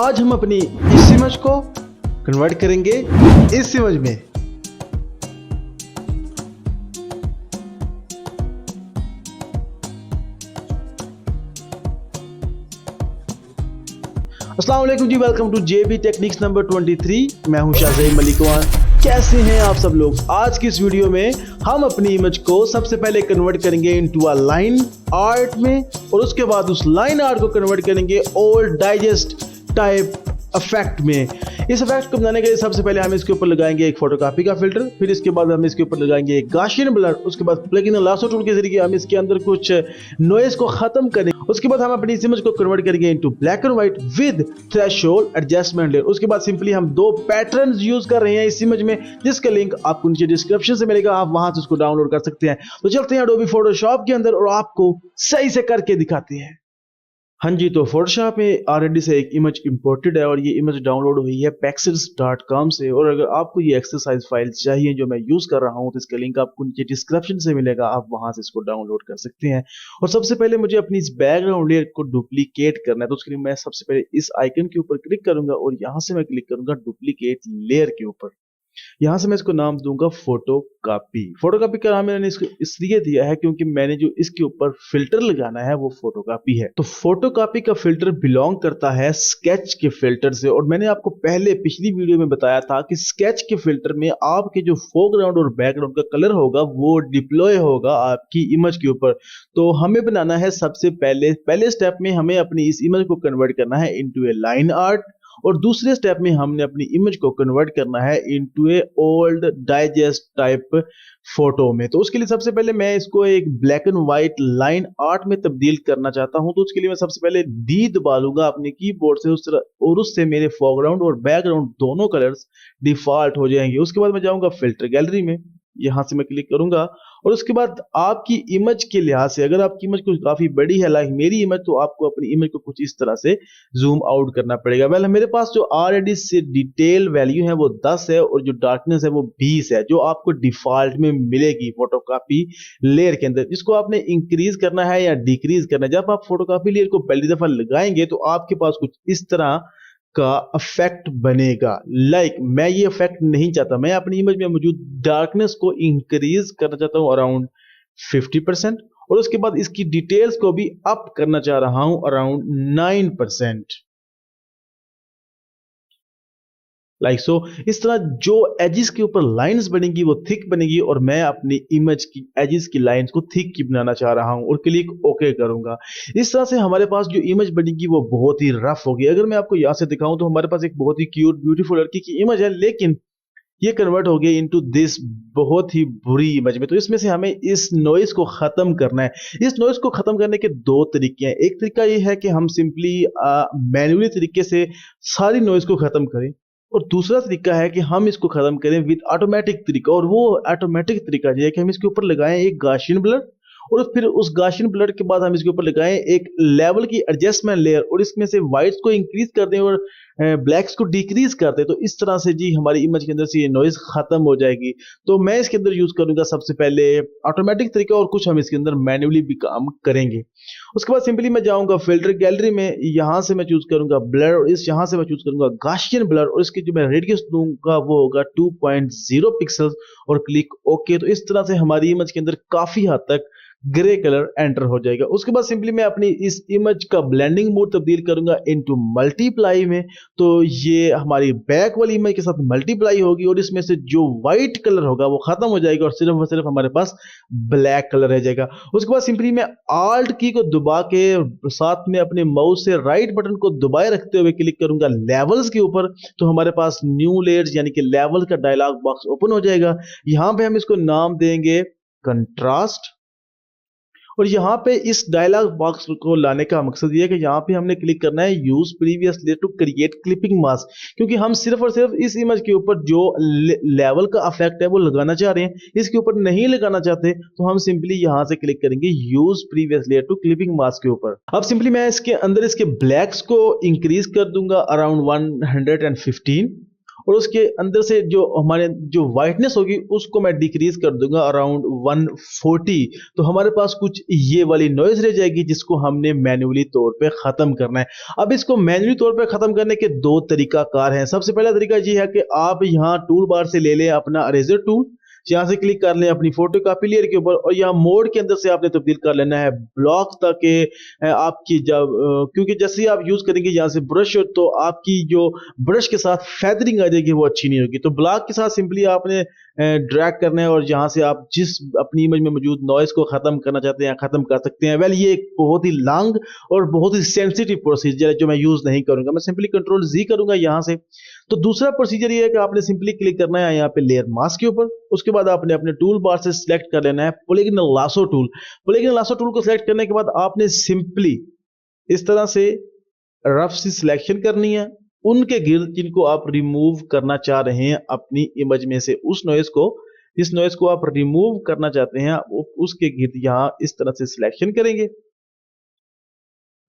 आज हम अपनी इस इमेज को कन्वर्ट करेंगे इस इमेज में। अस्सलाम वालेकुम जी, welcome to JB Technics number 23। मैं हूं शाहज़ैब मलिकवान। कैसे हैं आप सब लोग? आज की इस वीडियो में हम अपनी इमेज को सबसे पहले कन्वर्ट करेंगे इनटू अ लाइन आर्ट में, और उसके बाद उस लाइन आर्ट को कन्वर्ट करेंगे ओल्ड डाइजेस्ट टाइप इफेक्ट में। इस इफेक्ट को बनाने के लिए सबसे पहले हम इसके ऊपर लगाएंगे एक फोटोकॉपी का फिल्टर, फिर इसके बाद हम इसके ऊपर लगाएंगे एक गाशियन ब्लर, उसके बाद प्लगइन लासो टूल के जरिए हम इसके अंदर कुछ नॉइज को खत्म करेंगे। उसके बाद हम अपनी इस इमेज को कन्वर्ट करेंगे into black and white with threshold adjustment layer. उसके बाद सिंपली हम दो पैटर्न्स यूज कर रहे हैं इस इमेज में, जिसका लिंक आपको नीचे डिस्क्रिप्शन से मिलेगा, आप वहां से उसको डाउनलोड कर सकते हैं। तो चलते हैं एडोबी फोटोशॉप के अंदर और आपको सही से करके दिखाते हैं। हाँ जी, तो फोटोशॉप में ऑलरेडी से एक इमेज इंपोर्टेड है और ये इमेज डाउनलोड हुई है pexels.com से। और अगर आपको ये एक्सरसाइज फाइल चाहिए जो मैं यूज कर रहा हूँ तो इसका लिंक आपको नीचे डिस्क्रिप्शन से मिलेगा, आप वहां से इसको डाउनलोड कर सकते हैं। और सबसे पहले मुझे अपनी इस बैकग्राउंड लेयर को डुप्लीकेट करना है, तो उसके लिए मैं सबसे पहले इस आइकन के ऊपर क्लिक करूंगा और यहाँ से मैं क्लिक करूंगा डुप्लीकेट लेयर के ऊपर। यहाँ से मैं इसको नाम दूंगा फोटो कॉपी। फोटो कॉपी का नाम मैंने इसको इसलिए दिया है क्योंकि मैंने जो इसके ऊपर फिल्टर लगाना है वो फोटो कॉपी है। तो फोटो कॉपी का फिल्टर बिलोंग करता है स्केच के फिल्टर से, और मैंने आपको पहले पिछली वीडियो में बताया था कि स्केच के फिल्टर में आपके जो फोरग्राउंड और बैकग्राउंड का कलर होगा वो डिप्लॉय होगा आपकी इमेज के ऊपर। तो हमें बनाना है सबसे पहले स्टेप में हमें अपनी इस इमेज को कन्वर्ट करना है इनटू ए लाइन आर्ट, और दूसरे स्टेप में हमने अपनी इमेज को कन्वर्ट करना है इनटू ए ओल्ड डाइजेस्ट टाइप फोटो में। तो उसके लिए सबसे पहले मैं इसको एक black and white line art में तब्दील करना चाहता हूं। तो उसके लिए मैं सबसे पहले डी दबा लूंगा अपने कीबोर्ड से उस तरह, और उससे मेरे फोरग्राउंड और बैकग्राउंड दोनों कलर्स डिफॉल्ट हो जाएंगे। उसके बाद मैं जाऊंगा फिल्टर गैलरी में, यहां से मैं क्लिक करूंगा, और उसके बाद आपकी इमेज के लिहाज से अगर आपकी इमेज कुछ काफी बड़ी है लाइक मेरी इमेज, तो आपको अपनी इमेज को कुछ इस तरह से जूम आउट करना पड़ेगा। वेल मेरे पास जो ऑलरेडी से डिटेल वैल्यू है वो 10 है और जो डार्कनेस है वो 20 है, जो आपको डिफॉल्ट में मिलेगी फोटोकॉपी लेयर के अंदर, जिसको आपने इंक्रीज करना है या डिक्रीज करना है। जब आप फोटोकॉपी लेयर को पहली दफा लगाएंगे तो आपके पास कुछ इस तरह का इफेक्ट बनेगा। लाइक मैं ये इफेक्ट नहीं चाहता, मैं अपनी इमेज में मौजूद डार्कनेस को इंक्रीज करना चाहता हूं अराउंड 50%, और उसके बाद इसकी डिटेल्स को भी अप करना चाह रहा हूं अराउंड 9%। लाइक सो इस तरह जो एजिस के ऊपर लाइंस बनेगी वो थिक बनेगी, और मैं अपनी इमेज की एजिस की लाइंस को थिक की बनाना चाह रहा हूं और क्लिक ओके करूंगा। इस तरह से हमारे पास जो इमेज बनेगी वो बहुत ही रफ होगी। अगर मैं आपको यहां से दिखाऊं तो हमारे पास एक बहुत ही क्यूट ब्यूटीफुल लड़की की इमेज है, लेकिन ये कन्वर्ट हो गई इनटू दिस बहुत ही बुरी इमेज में। तो इसमें से हमें इस नॉइज को खत्म करना है। इस नॉइज को खत्म करने के दो तरीके हैं। एक तरीका ये है कि हम सिंपली मैन्युअली तरीके से सारी नॉइज को खत्म करें, और दूसरा तरीका है कि हम इसको खत्म करें विद ऑटोमेटिक तरीका, और वो ऑटोमेटिक तरीका ये है कि हम इसके ऊपर लगाएं एक गाशियन ब्लर, और फिर उस गाशियन ब्लर के बाद हम इसके ऊपर लगाएं एक लेवल की एडजस्टमेंट लेयर, और इसमें से व्हाइट्स को इंक्रीज कर दें और ब्लैक्स को डिक्रीज कर दें। तो इस तरह से जी हमारी इमेज के अंदर से ये नॉइज खत्म हो जाएगी। तो मैं इसके अंदर यूज करूंगा सबसे पहले ऑटोमेटिक तरीका, और कुछ हम इसके अंदर मैन्युअली भी काम करेंगे। उसके बाद सिंपली मैं जाऊंगा फिल्टर गैलरी में, यहां से मैं चूज करूंगा ब्लर, और इस यहां से मैं चूज करूंगा गाशियन ब्लर, और इसकी जो मैं रेडियस दूंगा वो होगा 2.0 पिक्सल्स, और क्लिक ओके। तो इस तरह से हमारी इमेज के अंदर काफी हद तक ग्रे कलर एंटर हो जाएगा। उसके बाद सिंपली मैं अपनी इस इमेज का ब्लेंडिंग मोड तब्दील करूंगा इनटू मल्टीप्लाई में। तो ये हमारी बैक वाली इमेज के साथ मल्टीप्लाई होगी, और इसमें से जो व्हाइट कलर होगा वो खत्म हो जाएगा और सिर्फ और सिर्फ हमारे पास ब्लैक कलर रह जाएगा। उसके बाद सिंपली मैं आल्ट की को दबा के साथ में अपने माउस से राइट बटन को दबाए रखते हुए क्लिक करूंगा लेवल्स के ऊपर। तो हमारे पास न्यू लेयर्स यानी कि लेवल का डायलॉग बॉक्स ओपन हो जाएगा। यहां पे हम इसको नाम देंगे कंट्रास्ट, और यहाँ पे इस डायलॉग बॉक्स को लाने का मकसद ये है कि यहाँ पे हमने क्लिक करना है use previous layer to create clipping mask, क्योंकि हम सिर्फ और सिर्फ इस इमेज के ऊपर जो लेवल का इफेक्ट है वो लगाना चाह रहे हैं, इसके ऊपर नहीं लगाना चाहते। तो हम सिंपली यहाँ से क्लिक करेंगे use previous layer to clipping mask के ऊपर। अब सिंपली मैं इसके अंदर इसके ब्लैक्स को इंक्रीज कर दूंगा अराउंड 115, और उसके अंदर से जो हमारे जो वाइटनेस होगी उसको मैं डिक्रीज कर दूंगा अराउंड 140। तो हमारे पास कुछ ये वाली नॉइज रह जाएगी जिसको हमने मैन्युअली तौर पे खत्म करना है। अब इसको मैन्युअली तौर पे खत्म करने के दो तरीकाकार हैं। सबसे पहला तरीका ये है कि आप यहाँ टूल बार से ले लें अपना अरेजर टूल, यहाँ से क्लिक कर लें अपनी फोटो कॉपी लेयर के ऊपर और यहाँ मोड के अंदर से आपने तब्दील कर लेना है ब्लॉक तक आपकी जब क्योंकि जैसे ही आप यूज करेंगे यहाँ से ब्रश तो आपकी जो ब्रश के साथ फेदरिंग आ जाएगी वो अच्छी नहीं होगी। तो ब्लॉक के साथ सिंपली आपने ड्रैग करना है और यहाँ से आप जिस अपनी इमेज में मौजूद नॉइज को खत्म करना चाहते हैं खत्म कर सकते हैं। वेल ये एक बहुत ही लॉन्ग और बहुत ही सेंसिटिव प्रोसीजर है जो मैं यूज नहीं करूंगा, मैं सिंपली कंट्रोल जी करूंगा यहाँ से। तो दूसरा प्रोसीजर ये है कि आपने सिंपली क्लिक करना है यहाँ पे लेयर मास्क के ऊपर, उसके बाद आपने अपने टूल बार से सिलेक्ट कर लेना है polygonal lasso tool. Polygonal lasso tool को सिलेक्ट करने के बाद आपने सिंपली इस तरह से रफ सी सिलेक्शन करनी है उनके गिर्द जिनको आप रिमूव करना चाह रहे हैं अपनी इमेज में से उस नॉइज को, जिस नॉइज को आप रिमूव करना चाहते हैं उसके गिर्द यहाँ इस तरह से सिलेक्शन करेंगे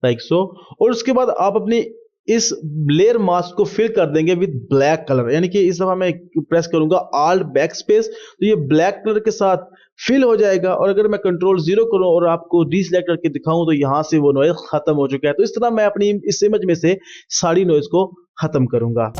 लाइक सो। और उसके बाद आप अपनी इस लेयर मास्क को फिल कर देंगे विद ब्लैक कलर, यानी कि इस दफा मैं प्रेस करूंगा आल्ट बैक स्पेस तो ये ब्लैक कलर के साथ फिल हो जाएगा। और अगर मैं कंट्रोल 0 करूं और आपको डीसेलेक्ट करके दिखाऊं तो यहां से वो नॉइज खत्म हो चुका है। तो इस तरह मैं अपनी इस इमेज में से सारी नॉइज को खत्म करूंगा।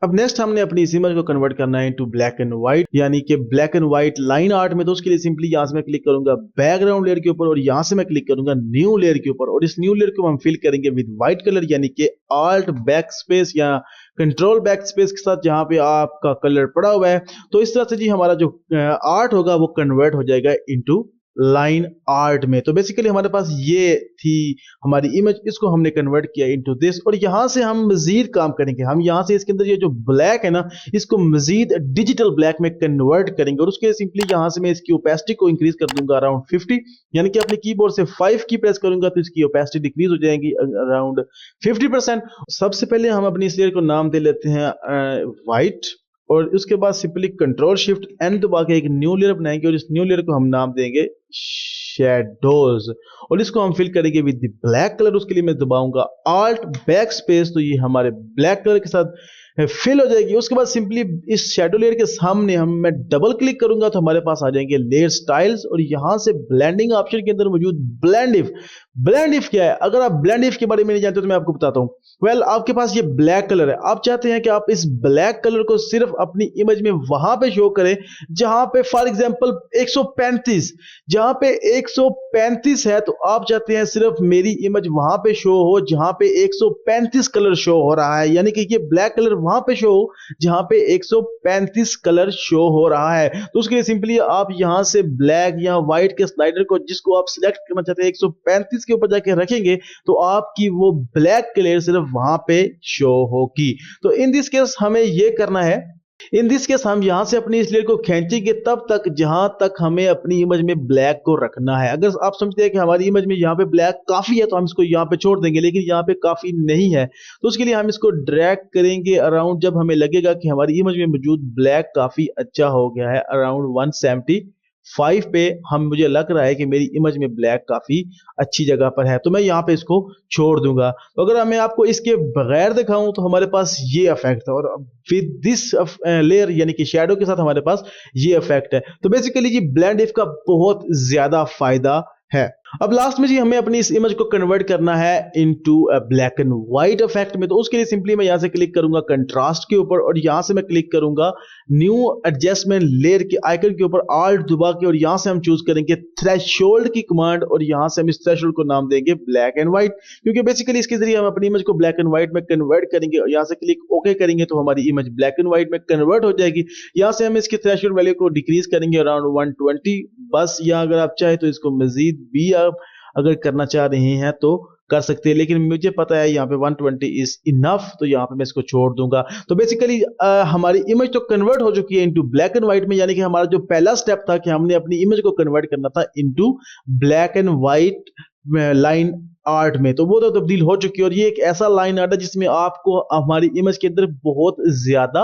अब नेक्स्ट हमने अपनी इस इमेज को कन्वर्ट करना है इनटू ब्लैक एंड व्हाइट, यानी कि black and white line art में। तो उसके लिए सिंपली यहां से मैं क्लिक करूंगा बैकग्राउंड लेयर के ऊपर और यहां से मैं क्लिक करूंगा न्यू लेयर के ऊपर और इस न्यू लेयर को हम फिल करेंगे विद व्हाइट कलर, यानी कि आल्ट बैक स्पेस या कंट्रोल बैक स्पेस के साथ जहां पे आपका कलर पड़ा हुआ है। तो इस तरह से जी हमारा जो आर्ट होगा वो कन्वर्ट हो जाएगा इनटू लाइन आर्ट में। तो बेसिकली हमारे पास ये थी हमारी इमेज, इसको हमने कन्वर्ट किया इनटू दिस और यहां से हम मजीद काम करेंगे। हम यहां से इसके अंदर ये जो ब्लैक है ना इसको मजीद डिजिटल ब्लैक में कन्वर्ट करेंगे और उसके सिंपली यहां से मैं इसकी ओपेसिटी को इंक्रीज कर दूंगा अराउंड 50, यानी कि अपने कीबोर्ड से 5 की प्रेस करूंगा तो इसकी ओपेसिटी डिक्रीज हो जाएगी अराउंड 50%। सबसे पहले हम अपनी इस लेयर को नाम दे लेते हैं व्हाइट और उसके बाद सिंपली कंट्रोल शिफ्ट एन दबा के एक न्यू लेयर बनाएंगे और इस न्यू लेयर को हम नाम देंगे शैडोज और इसको हम फिल करेंगे विद द ब्लैक कलर। उसके लिए मैं दबाऊंगा आल्ट बैक स्पेस तो ये हमारे ब्लैक कलर के साथ फिल हो जाएगी। उसके बाद सिंपली इस शैडो लेयर के सामने मैं डबल क्लिक करूंगा तो हमारे पास आ जाएंगे लेयर स्टाइल्स और यहां से ब्लेंडिंग ऑप्शन के अंदर मौजूद ब्लेंड इफ। ब्लेंड इफ क्या है? अगर आप ब्लेंड इफ के बारे में नहीं जानते तो मैं आपको बताता हूं। वेल आपके पास ये ब्लैक कलर है, आप चाहते हैं कि आप इस ब्लैक कलर को सिर्फ अपनी इमेज में वहां पे शो करें जहां पे फॉर एग्जांपल 135, जहां पे 135 है तो आप चाहते हैं सिर्फ मेरी इमेज वहां पे शो हो जहां पे 135 कलर शो हो रहा है, यानी कि ये ब्लैक कलर वहां पे शो हो जहां पे 135 कलर शो हो रहा है। तो उसके लिए सिंपली आप यहां से ब्लैक या व्हाइट के स्लाइडर को जिसको आप सिलेक्ट करना चाहते हैं 135 के ऊपर जाके रखेंगे तो आपकी वो ब्लैक कलर सिर्फ वहां पे शो होगी। तो इन दिस केस हमें ये करना है, इन दिस केस हम यहां से अपनी इस लेयर को खींचेंगे तब तक जहां तक हमें अपनी इमेज में ब्लैक को रखना है। अगर आप समझते हैं कि हमारी इमेज में यहां पे ब्लैक काफी है तो हम इसको यहां पे छोड़ देंगे, लेकिन यहां पे काफी नहीं है तो उसके लिए हम इसको ड्रैग करेंगे अराउंड जब हमें लगेगा कि हमारी इमेज में मौजूद ब्लैक काफी अच्छा हो गया है अराउंड 175 पे हम मुझे लग रहा है कि मेरी इमेज में ब्लैक काफी अच्छी जगह पर है तो मैं यहां पे इसको छोड़ दूंगा। तो अगर मैं आपको इसके बगैर दिखाऊं तो हमारे पास ये इफेक्ट है और विद दिस लेयर यानी कि शैडो के साथ हमारे पास ये इफेक्ट है। तो बेसिकली ये ब्लेंड इफ का बहुत ज्यादा फायदा है। अब लास्ट में जी हमें अपनी इस इमेज को कन्वर्ट करना है into black and white effect में। तो उसके लिए सिंपली मैं यहां से क्लिक करूंगा कंट्रास्ट के ऊपर और यहां से मैं क्लिक करूंगा न्यू एडजस्टमेंट लेयर के आइकन के ऊपर ऑल्ट दबा के और यहां से हम चूज करेंगे थ्रेशोल्ड की कमांड और यहां से हम इस थ्रेशोल्ड को नाम देंगे ब्लैक एंड व्हाइट, क्योंकि बेसिकली इसके जरिए हम अपनी इमेज को ब्लैक एंड व्हाइट में कन्वर्ट करेंगे और यहां से क्लिक ओके करेंगे तो हमारी इमेज ब्लैक एंड व्हाइट में कन्वर्ट हो जाएगी। यहां से हम इसकी थ्रेशोल्ड वैल्यू को डिक्रीज करेंगे अराउंड 120 बस, या अगर आप चाहे तो इसको मजीद भी आप अगर करना चाह रहे हैं तो कर सकते हैं, लेकिन मुझे पता है यहाँ पे 120 इज इनफ, तो यहाँ पे मैं इसको छोड़ दूंगा। तो बेसिकली हमारी इमेज तो कन्वर्ट हो चुकी है इनटू ब्लैक एंड व्हाइट में, यानी कि हमारा जो पहला स्टेप था कि हमने अपनी इमेज को कन्वर्ट करना था into black and white line art में, तो वो तो तब्दील हो चुकी है। और ये एक ऐसा लाइन आर्ट है जिसमें आपको हमारी इमेज के अंदर बहुत ज्यादा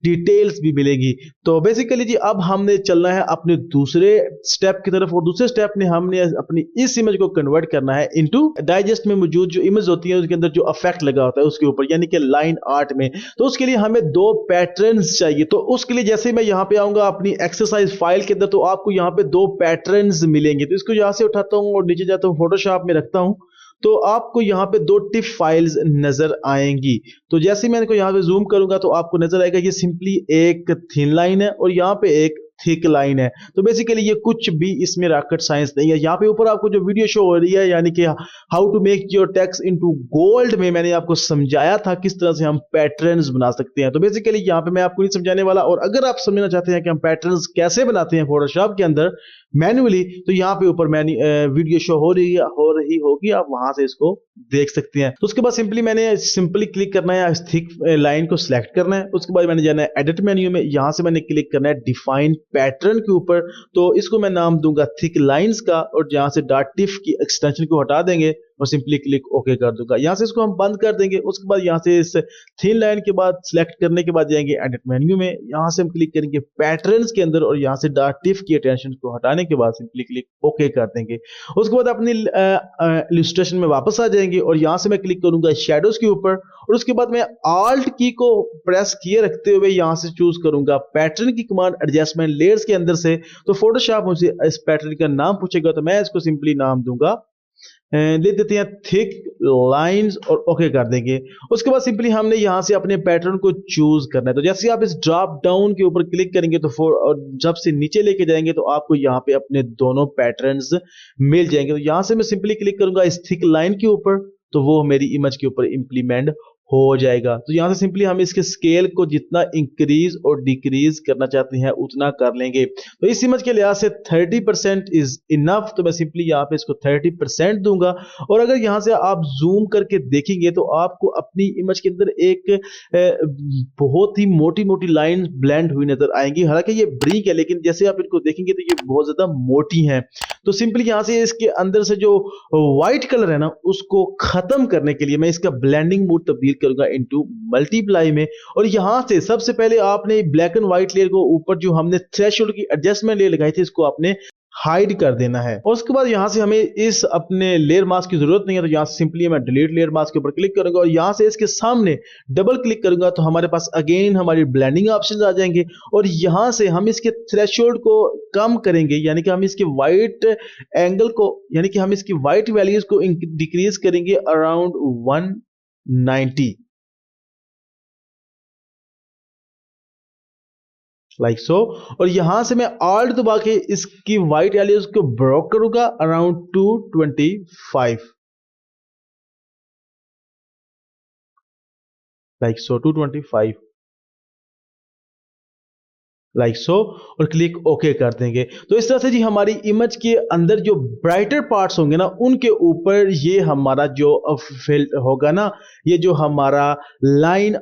डिटेल्स भी मिलेगी। तो बेसिकली जी अब हमने चलना है अपने दूसरे स्टेप की तरफ, और दूसरे स्टेप में हमने अपनी इस इमेज को कन्वर्ट करना है इनटू डाइजेस्ट में मौजूद जो इमेज होती है उसके अंदर जो इफेक्ट लगा होता है उसके ऊपर, यानी कि लाइन आर्ट में। तो उसके लिए हमें दो पैटर्न्स चाहिए। तो उसके लिए जैसे मैं यहाँ पे आऊंगा अपनी एक्सरसाइज फाइल के अंदर, तो आपको यहाँ पे दो पैटर्न्स मिलेंगे। तो इसको यहाँ से उठाता हूँ और नीचे जाता हूँ, फोटोशॉप में रखता हूँ, तो आपको यहाँ पे दो टिप फाइल्स नजर आएंगी। तो जैसे मैं इनको यहाँ पे जूम करूंगा तो आपको नजर आएगा ये सिंपली एक थिन लाइन है और यहाँ पे एक थिक लाइन है। तो बेसिकली ये कुछ भी इसमें रॉकेट साइंस नहीं है। यहाँ पे ऊपर आपको जो वीडियो शो हो रही है यानी कि how to make your text into gold में मैंने आपको समझाया था किस तरह से हम पैटर्न्स बना सकते हैं। तो बेसिकली यहाँ पे मैं आपको नहीं समझाने वाला, और अगर आप समझना चाहते हैं कि हम पैटर्न्स कैसे बनाते हैं फोटोशॉप के अंदर मैन्युअली, तो यहाँ पे ऊपर वीडियो शो हो रही होगी, आप वहां से इसको देख सकते हैं। तो उसके बाद सिंपली क्लिक करना है, थिक लाइन को सिलेक्ट करना है। उसके बाद मैंने जाना है एडिट मेन्यू में, यहां से मैंने क्लिक करना है डिफाइन पैटर्न के ऊपर। तो इसको मैं नाम दूंगा थिक लाइंस का, और जहां से डॉट टिफ की एक्सटेंशन को हटा देंगे और सिंपली क्लिक ओके कर दूंगा। यहां से इसको हम बंद कर देंगे। उसके बाद यहां से इस थिन लाइन के बाद सिलेक्ट करने के बाद जाएंगे एडिट मेन्यू में, यहां से हम क्लिक करेंगे पैटर्न्स के अंदर और यहां से डॉट टिफ की अटेंशन को हटाने के बाद सिंपली क्लिक ओके कर देंगे। उसके बाद अपनी इलस्ट्रेशन में वापस आ जाएंगे और यहां से मैं क्लिक करूंगा शैडोज के ऊपर, और उसके बाद मैं आल्ट की को प्रेस किए रखते हुए यहां से चूज करूंगा पैटर्न की कमांड एडजस्टमेंट लेयर्स के अंदर से। तो फोटोशॉप मुझे इस पैटर्न का नाम पूछेगा तो मैं इसको सिंपली नाम दूंगा, ले देते हैं थिक लाइंस और ओके कर देंगे। उसके बाद सिंपली हमने यहां से अपने पैटर्न को चूज करना है। तो जैसे आप इस ड्रॉप डाउन के ऊपर क्लिक करेंगे तो और जब से नीचे लेके जाएंगे तो आपको यहां पे अपने दोनों पैटर्न्स मिल जाएंगे। तो यहां से मैं सिंपली क्लिक करूंगा इस थिक लाइन के ऊपर, तो वो मेरी इमेज के ऊपर इंप्लीमेंट हो जाएगा। तो यहां से सिंपली हम इसके स्केल को जितना इंक्रीज और डिक्रीज करना चाहते हैं उतना कर लेंगे। तो इस इमेज के लिहाज से 30% इज इनफ, तो मैं सिंपली यहाँ पे इसको 30% दूंगा। और अगर यहां से आप जूम करके देखेंगे तो आपको अपनी इमेज के अंदर एक बहुत ही मोटी मोटी लाइन ब्लेंड हुई नजर आएंगी। हालांकि ये ब्रिक है लेकिन जैसे आप इनको देखेंगे तो ये बहुत ज्यादा मोटी है। तो सिंपली यहां से इसके अंदर से जो व्हाइट कलर है ना उसको खत्म करने के लिए मैं इसका ब्लेंडिंग मोड तब्दील करूंगा इनटू मल्टीप्लाई में, और यहां से सबसे पहले आपने ब्लैक एंड व्हाइट लेयर को ऊपर जो हमने थ्रेशोल्ड की एडजस्टमेंट लेयर लगाई थी इसको आपने हाइड कर देना है। और उसके बाद यहां से हमें इस अपने लेयर मास्क की जरूरत नहीं है, तो यहां से सिंपली मैं डिलीट लेयर मास्क के ऊपर क्लिक करूंगा और यहां से इसके सामने डबल क्लिक करूंगा तो हमारे पास अगेन हमारी ब्लेंडिंग ऑप्शंस आ जाएंगे। और यहां से हम इसके थ्रेशोल्ड को कम करेंगे, यानी कि हम इसके वाइट एंगल को यानी कि हम इसकी वाइट वैल्यूज को डिक्रीज करेंगे अराउंड 190 लाइक सो। और यहां से मैं ऑल्ट दबा के इसकी वाइट वैल्यूज को ब्रोक करूंगा around 225 like so, 225 like so, और क्लिक ओके कर देंगे। तो इस तरह से जी हमारी इमेज के अंदर जो ब्राइटर पार्ट्स होंगे ना उनके ऊपर ये हमारा जो फिल होगा ना, ये जो हमारा लाइन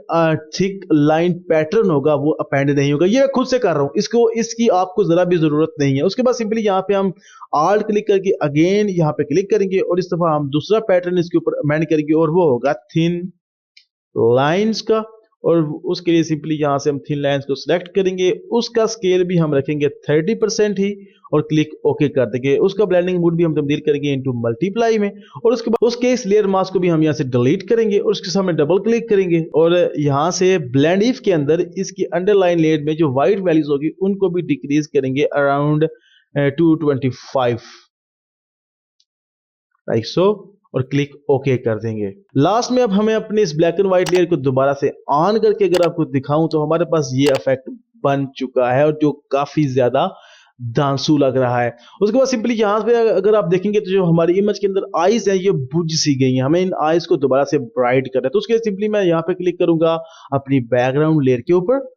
थिक लाइन पैटर्न होगा वो अपेंड नहीं होगा। ये मैं खुद से कर रहा हूं, इसकी आपको जरा भी जरूरत नहीं है। उसके बाद सिंपली यहाँ पे हम आल्ट क्लिक करके अगेन यहाँ पे क्लिक करेंगे और इस दफा हम दूसरा पैटर्न इसके ऊपर अमेंड करेंगे और वो होगा थिन लाइंस का। और उसके लिए सिंपली यहां से हम थिन लाइंस को सिलेक्ट करेंगे, उसका स्केल भी हम रखेंगे 30% ही और क्लिक ओके कर देंगे। उसका ब्लेंडिंग मोड भी हम तब्दील करेंगे इनटू मल्टीप्लाई में, और उसके बाद उसके इस लेयर मास्क को भी हम यहां से डिलीट करेंगे और उसके सामने डबल क्लिक करेंगे और यहां से ब्लेंड इफ के अंदर इसकी अंडरलाइन लेयर में जो व्हाइट वैल्यूज होगी उनको भी डिक्रीज करेंगे अराउंड 225 लाइक सो, और क्लिक ओके कर देंगे। लास्ट में अब हमें अपने इस ब्लैक एंड व्हाइट लेयर को दोबारा से ऑन करके अगर आपको दिखाऊं तो हमारे पास ये इफेक्ट बन चुका है और जो काफी ज्यादा धांसू लग रहा है। उसके बाद सिंपली यहाँ पे अगर आप देखेंगे तो जो हमारी इमेज के अंदर आईज है ये बुझ सी गई हैं, हमें इन आईज को दोबारा से ब्राइट करना है। तो उसके लिए सिंपली मैं यहाँ पे क्लिक करूंगा अपनी बैकग्राउंड लेयर के ऊपर।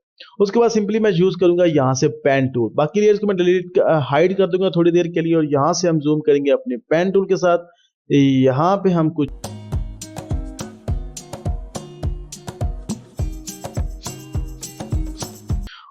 उसके बाद सिंपली मैं यूज करूंगा यहाँ से पेन टूल, बाकी लेयर्स को मैं डिलीट हाइड कर दूंगा थोड़ी देर के लिए, और यहाँ से हम जूम करेंगे अपने पेन टूल के साथ। यहाँ पे हम कुछ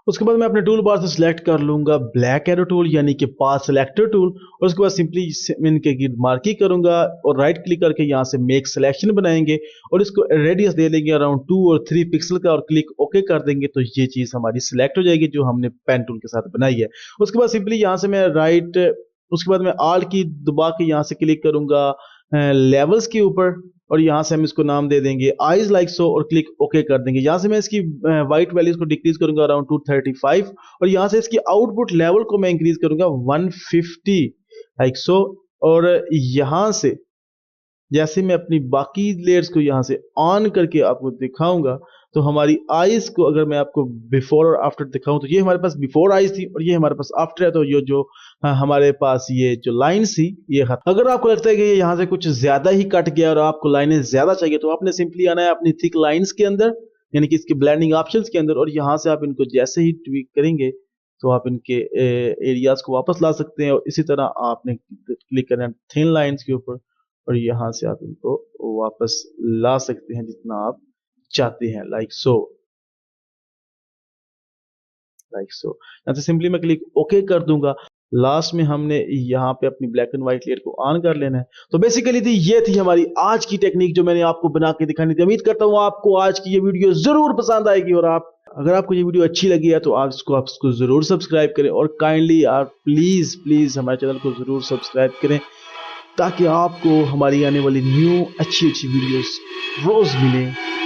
उसके बाद मैं अपने टूल बार से सिलेक्ट कर लूंगा ब्लैक एरो टूल यानी कि पाथ सिलेक्टर टूल, और उसके बाद सिंपली इनके की मार्की करूंगा और राइट क्लिक करके यहाँ से मेक सिलेक्शन बनाएंगे और इसको रेडियस दे लेंगे अराउंड 2 और 3 पिक्सल का और क्लिक ओके कर देंगे तो ये चीज हमारी सिलेक्ट हो जाएगी जो हमने पेन टूल के साथ बनाई है। उसके बाद सिंपली यहाँ से मैं उसके बाद मैं आल्ट की दबा के यहाँ से क्लिक करूंगा लेवल्स के ऊपर और यहाँ से हम इसको नाम दे देंगे आईज लाइक सो और क्लिक ओके कर देंगे। यहाँ से मैं इसकी वाइट वैल्यूज को डिक्रीज करूंगा अराउंड 235 और यहाँ से इसकी आउटपुट लेवल को मैं इंक्रीज करूंगा 150 लाइक सो। और यहाँ से जैसे मैं अपनी बाकी लेयर्स को यहाँ से ऑन करके आपको दिखाऊंगा तो हमारी आईज को अगर मैं आपको बिफोर और आफ्टर दिखाऊं तो ये हमारे पास बिफोर आईज थी और ये हमारे पास आफ्टर है। तो ये जो हमारे पास ये जो लाइन्स थी ये अगर आपको लगता है कि ये यहाँ से कुछ ज्यादा ही कट गया और आपको लाइनें ज्यादा चाहिए तो आपने सिंपली आना है अपनी थिक लाइन्स के अंदर यानी कि इसके ब्लेंडिंग ऑप्शंस के अंदर और यहाँ से आप इनको जैसे ही ट्वीक करेंगे तो आप इनके एरियाज को वापस ला सकते हैं। और इसी तरह आपने क्लिक करना है थिन लाइन्स के ऊपर और यहाँ से आप इनको वापस ला सकते हैं जितना आप चाहते हैं लाइक सो। यहाँ से सिंपली मैं क्लिक ओके कर दूंगा। लास्ट में हमने यहाँ पे अपनी ब्लैक एंड व्हाइट लेयर को ऑन कर लेना है। तो बेसिकली ये थी हमारी आज की टेक्निक जो मैंने आपको बना के दिखानी थी। उम्मीद करता हूँ आपको आज की ये वीडियो जरूर पसंद आएगी और अगर आपको ये वीडियो अच्छी लगी है तो आप इसको जरूर सब्सक्राइब करें और काइंडली आप प्लीज हमारे चैनल को जरूर सब्सक्राइब करें ताकि आपको हमारी आने वाली न्यू अच्छी वीडियोस रोज मिलें।